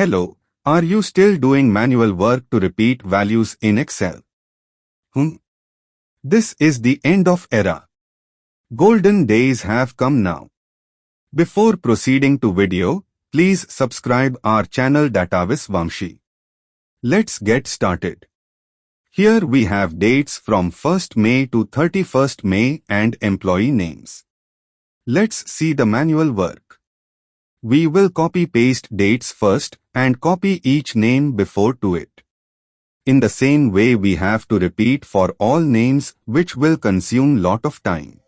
Hello, are you still doing manual work to repeat values in Excel? This is the end of era. Golden days have come now. Before proceeding to video, please subscribe our channel DataWiz Vamshi. Let's get started. Here we have dates from 1st May to 31st May and employee names. Let's see the manual work. We will copy-paste dates first and copy each name before to it. In the same way we have to repeat for all names, which will consume lot of time.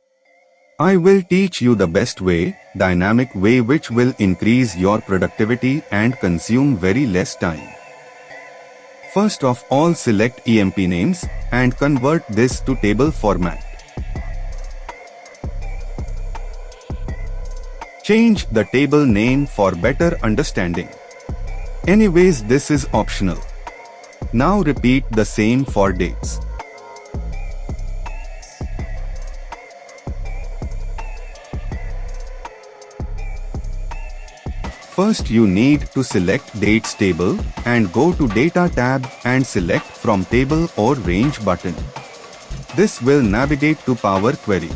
I will teach you the best way, dynamic way, which will increase your productivity and consume very less time. First of all, select EMP names and convert this to table format. Change the table name for better understanding. Anyways, this is optional. Now repeat the same for dates. First you need to select dates table and go to data tab and select from table or range button. This will navigate to Power Query.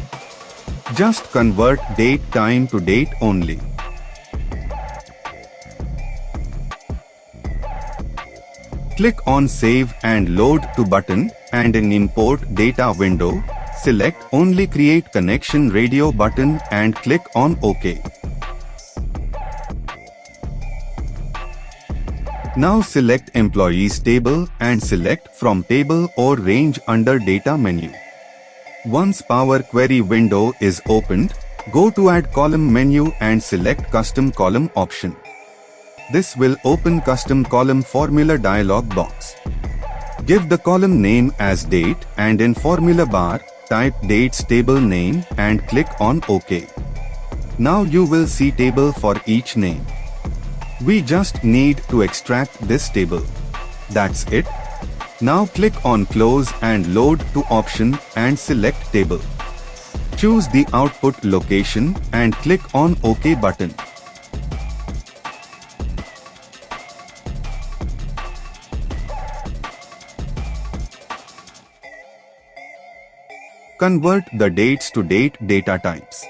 Just convert date time to date only. Click on Save and Load to button and in Import Data window, select only Create Connection Radio button and click on OK. Now select Employees table and select from table or range under Data menu. Once Power Query window is opened, go to Add Column menu and select Custom Column option. This will open Custom Column Formula dialog box. Give the column name as date and in formula bar, type dates table name and click on OK. Now you will see table for each name. We just need to extract this table. That's it. Now click on Close and Load to option and select table. Choose the output location and click on OK button. Convert the dates to date data types.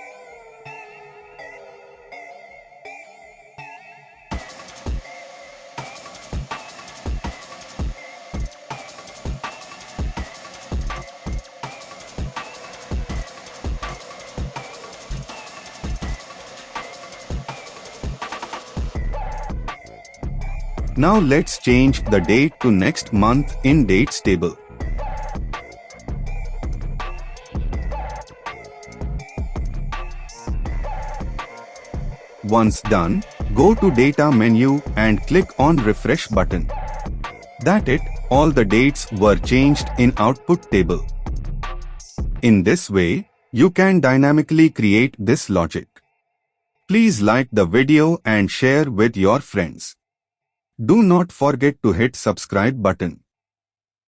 Now let's change the date to next month in dates table. Once done, go to Data menu and click on Refresh button. That's it, all the dates were changed in output table. In this way, you can dynamically create this logic. Please like the video and share with your friends. Do not forget to hit subscribe button.